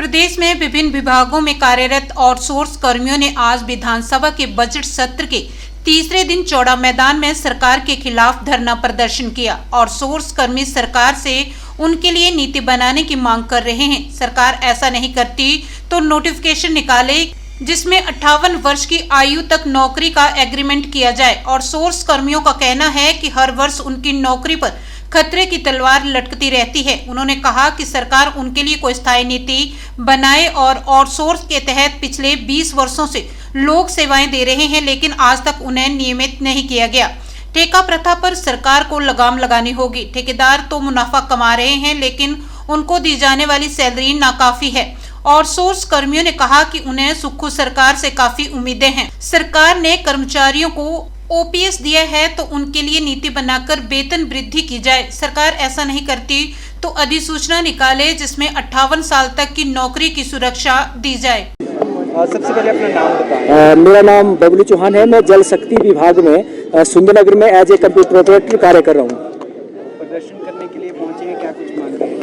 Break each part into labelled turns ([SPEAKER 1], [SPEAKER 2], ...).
[SPEAKER 1] प्रदेश में विभिन्न विभागों में कार्यरत आउटसोर्स कर्मियों ने आज विधानसभा के बजट सत्र के तीसरे दिन चौड़ा मैदान में सरकार के खिलाफ धरना प्रदर्शन किया। आउटसोर्स कर्मी सरकार से उनके लिए नीति बनाने की मांग कर रहे हैं। सरकार ऐसा नहीं करती तो नोटिफिकेशन निकाले जिसमें 58 वर्ष की आयु तक नौकरी का एग्रीमेंट किया जाए। आउटसोर्स कर्मियों का कहना है कि हर वर्ष उनकी नौकरी पर खतरे की तलवार लटकती रहती है। उन्होंने कहा कि सरकार उनके लिए कोई स्थायी नीति बनाए और आउटसोर्स के तहत पिछले 20 वर्षों से लोग सेवाएं दे रहे हैं, लेकिन आज तक उन्हें नियमित नहीं किया गया। ठेका प्रथा पर सरकार को लगाम लगानी होगी। ठेकेदार तो मुनाफा कमा रहे हैं, लेकिन उनको दी जाने वाली सैलरी नाकाफी है। आउटसोर्स कर्मियों ने कहा कि उन्हें सुक्खू सरकार से काफी उम्मीदें हैं। सरकार ने कर्मचारियों को ओपीएस दिया है तो उनके लिए नीति बनाकर वेतन वृद्धि की जाए। सरकार ऐसा नहीं करती तो अधिसूचना निकाले जिसमें 58 साल तक की नौकरी की सुरक्षा दी जाए।
[SPEAKER 2] सबसे पहले अपना नाम बताएं।
[SPEAKER 3] मेरा नाम बबलू चौहान है। मैं जल शक्ति विभाग में सुंदरनगर में एज ए कंप्यूटर ऑपरेटर कार्य कर रहा हूँ।
[SPEAKER 2] प्रदर्शन करने के लिए पहुंचे हैं, क्या कुछ मांग रहे हैं?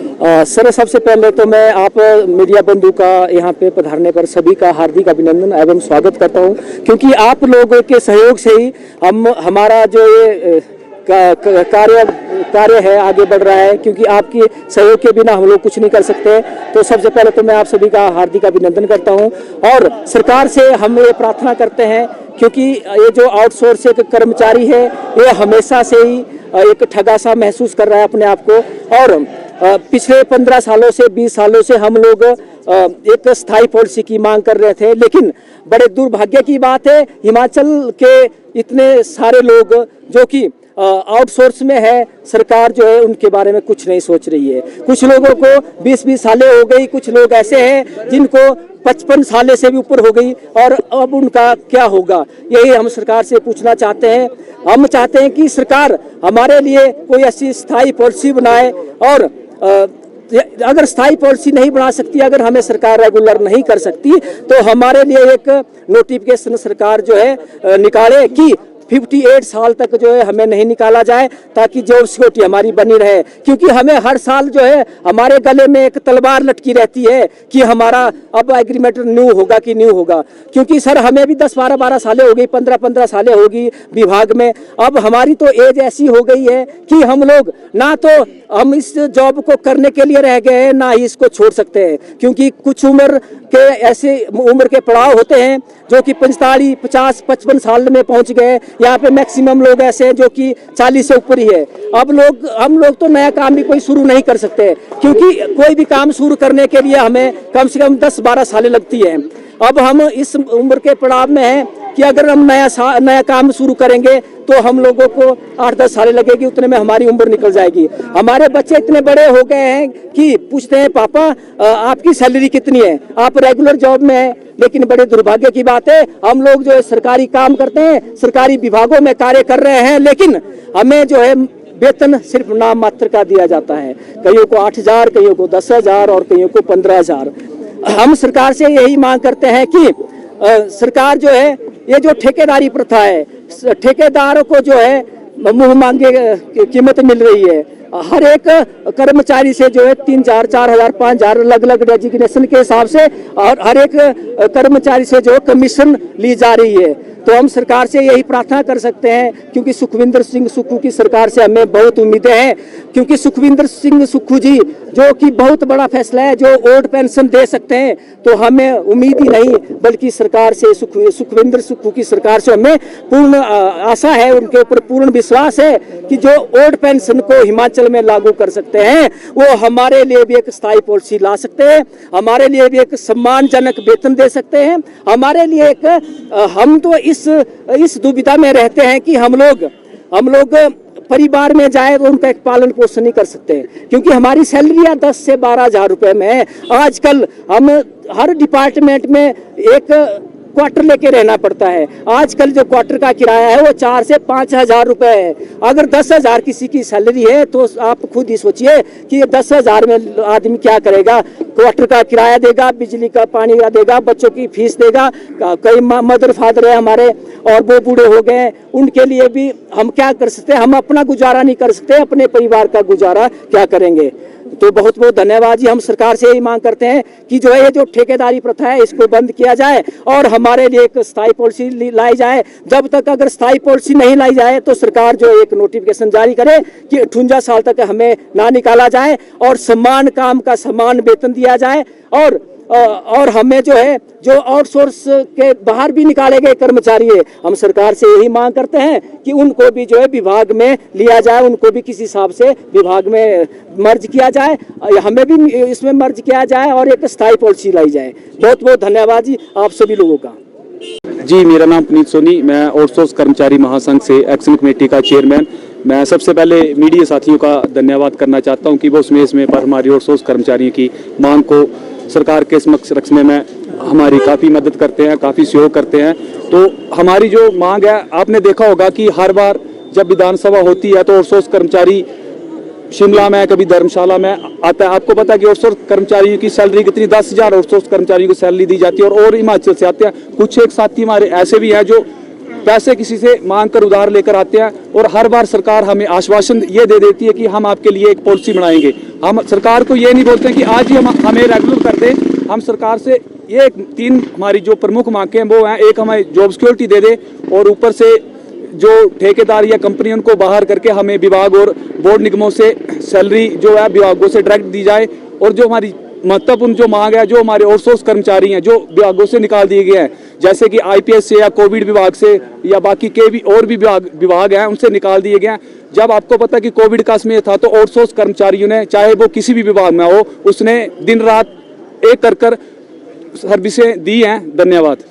[SPEAKER 3] सर, सबसे पहले तो मैं आप मीडिया बंधु का यहाँ पे पधारने पर सभी का हार्दिक अभिनंदन एवं स्वागत करता हूँ, क्योंकि आप लोगों के सहयोग से ही हमारा जो ये कार्य है आगे बढ़ रहा है, क्योंकि आपकी सहयोग के बिना हम लोग कुछ नहीं कर सकते। तो सबसे पहले तो मैं आप सभी का हार्दिक अभिनंदन करता हूं और सरकार से हम ये प्रार्थना करते हैं, क्योंकि ये जो आउटसोर्स एक कर्मचारी है ये हमेशा से ही एक ठगा सा महसूस कर रहा है अपने आप को। और पिछले 15 सालों से 20 सालों से हम लोग एक स्थायी पॉलिसी की मांग कर रहे थे, लेकिन बड़े दुर्भाग्य की बात है हिमाचल के इतने सारे लोग जो कि आउटसोर्स में है, सरकार जो है उनके बारे में कुछ नहीं सोच रही है। कुछ लोगों को 20-20 सालें हो गई, कुछ लोग ऐसे हैं जिनको 55 सालें से भी ऊपर हो गई, और अब उनका क्या होगा, यही हम सरकार से पूछना चाहते हैं। हम चाहते हैं कि सरकार हमारे लिए कोई ऐसी स्थायी पॉलिसी बनाए, और अगर स्थायी पॉलिसी नहीं बना सकती, अगर हमें सरकार रेगुलर नहीं कर सकती, तो हमारे लिए एक नोटिफिकेशन सरकार जो है निकाले कि 58 साल तक जो है हमें नहीं निकाला जाए, ताकि जॉब सिक्योरिटी हमारी बनी रहे। क्योंकि हमें हर साल जो है हमारे गले में एक तलवार लटकी रहती है कि हमारा अब एग्रीमेंट न्यू होगा कि न्यू होगा। क्योंकि सर हमें भी 10-12 सालें हो गई, 15-15 सालें होगी विभाग में। अब हमारी तो एज ऐसी हो गई है कि हम लोग ना तो हम इस जॉब को करने के लिए रह गए हैं, ना ही इसको छोड़ सकते हैं। क्योंकि कुछ उम्र के ऐसे उम्र के पड़ाव होते हैं जो कि 45, 50, 55 साल में पहुंच गए। यहाँ पे मैक्सिमम लोग ऐसे हैं जो कि 40 से ऊपर ही है। अब हम लोग तो नया काम भी कोई शुरू नहीं कर सकते, क्योंकि कोई भी काम शुरू करने के लिए हमें कम से कम 10-12 सालें लगती है। अब हम इस उम्र के पड़ाव में हैं कि अगर हम नया काम शुरू करेंगे तो हम लोगों को 8-10 सालें लगेगी, उतने में हमारी उम्र निकल जाएगी। हमारे बच्चे इतने बड़े हो गए हैं कि पूछते हैं पापा आपकी सैलरी कितनी है, आप रेगुलर जॉब में हैं। लेकिन बड़े दुर्भाग्य की बात है, हम लोग जो है सरकारी काम करते हैं, सरकारी विभागों में कार्य कर रहे हैं, लेकिन हमें जो है वेतन सिर्फ नाम मात्र का दिया जाता है। कईयों को 8,000, कईयों को 10,000 और कईयों को 15,000। हम सरकार से यही मांग करते हैं कि सरकार जो है ये जो ठेकेदारी प्रथा है, ठेकेदारों को जो है मुंह मांगे कीमत मिल रही है। हर एक कर्मचारी से जो है 3,000, 4,000, 5,000 अलग-अलग डेजिग्नेशन के हिसाब से, और हर एक कर्मचारी से जो कमीशन ली जा रही है। तो हम सरकार से यही प्रार्थना कर सकते हैं, क्योंकि सुखविंदर सिंह सुक्खू की सरकार से हमें बहुत उम्मीदें हैं। क्योंकि सुखविंदर सिंह सुक्खू जी जो कि बहुत बड़ा फैसला है, जो ओल्ड पेंशन दे सकते हैं, तो हमें उम्मीद ही नहीं बल्कि सरकार से, सुखविंदर सुक्खू की सरकार से हमें पूर्ण आशा है, उनके ऊपर पूर्ण विश्वास है कि जो ओल्ड पेंशन को हिमाचल में लागू कर सकते हैं, वो हमारे लिए भी एक स्थायी पॉलिसी ला सकते हैं, हमारे लिए भी एक सम्मानजनक वेतन दे सकते हैं। हमारे लिए एक हम तो इस दुविधा में रहते हैं कि हम लोग परिवार में जाए तो उनका एक पालन पोषण नहीं कर सकते, क्योंकि हमारी सैलरियां 10 से 12,000 रुपए में है। आजकल हम हर डिपार्टमेंट में एक क्वार्टर लेके रहना पड़ता है। आजकल जो क्वार्टर का किराया है वो 4 से 5,000 रुपए है। अगर 10,000 किसी की सैलरी है तो आप खुद ही सोचिए कि 10,000 में आदमी क्या करेगा। क्वार्टर का किराया देगा, बिजली का पानी का देगा, बच्चों की फीस देगा। कई मदर फादर है हमारे और वो बूढ़े हो गए, उनके लिए भी हम क्या कर सकते हैं। हम अपना गुजारा नहीं कर सकते, अपने परिवार का गुजारा क्या करेंगे। तो बहुत बहुत धन्यवाद जी। हम सरकार से यही मांग करते हैं कि जो है ये जो ठेकेदारी प्रथा है इसको बंद किया जाए और हमारे लिए एक स्थायी पॉलिसी लाई जाए। जब तक अगर स्थायी पॉलिसी नहीं लाई जाए तो सरकार जो एक नोटिफिकेशन जारी करे कि 58 साल तक हमें ना निकाला जाए और समान काम का समान वेतन दिया जाए और हमें जो है जो आउटसोर्स के बाहर भी निकाले गए कर्मचारी है, हम सरकार से यही मांग करते हैं कि उनको भी जो है विभाग में लिया जाए, उनको भी किसी हिसाब से विभाग में मर्ज किया जाए, हमें भी इसमें मर्ज किया जाए और एक स्थायी पॉलिसी लाई जाए। बहुत बहुत धन्यवाद जी आप सभी लोगों का।
[SPEAKER 4] जी, मेरा नाम पुनीत सोनी, मैं आउटसोर्स कर्मचारी महासंघ से एक्शन कमेटी का चेयरमैन। मैं सबसे पहले मीडिया साथियों का धन्यवाद करना चाहता हूं कि वो इसमें पर हमारी आउटसोर्स कर्मचारियों की मांग को सरकार के समक्ष रखने में हमारी काफ़ी मदद करते हैं, काफ़ी सहयोग करते हैं। तो हमारी जो मांग है, आपने देखा होगा कि हर बार जब विधानसभा होती है तो आउटसोर्स कर्मचारी शिमला में, कभी धर्मशाला में आता है। आपको पता है कि आउटसोर्स कर्मचारियों की सैलरी कितनी, 10,000 आउटसोर्स कर्मचारियों को सैलरी दी जाती है और हिमाचल से आते हैं। कुछ एक साथी हमारे ऐसे भी हैं जो पैसे किसी से मांग कर उधार लेकर आते हैं और हर बार सरकार हमें आश्वासन ये दे देती है कि हम आपके लिए एक पॉलिसी बनाएंगे। हम सरकार को ये नहीं बोलते कि आज ही हमें रेगुलर कर दें। हम सरकार से ये 3 हमारी जो प्रमुख मांगें हैं वो हैं, एक हमें जॉब सिक्योरिटी दे दे और ऊपर से जो ठेकेदार या कंपनी उनको बाहर करके हमें विभाग और बोर्ड निगमों से सैलरी जो है विभागों से डायरेक्ट दी जाए। और जो हमारी महत्वपूर्ण जो मांग है, जो हमारे आउटसोर्स कर्मचारी हैं जो विभागों से निकाल दिए गए हैं, जैसे कि आईपीएस से या कोविड विभाग से या बाकी के भी और भी विभाग हैं, उनसे निकाल दिए गए हैं। जब आपको पता कि कोविड का समय था तो आउटसोर्स कर्मचारियों ने, चाहे वो किसी भी विभाग में हो, उसने दिन रात एक कर सर्विसें दी हैं। धन्यवाद।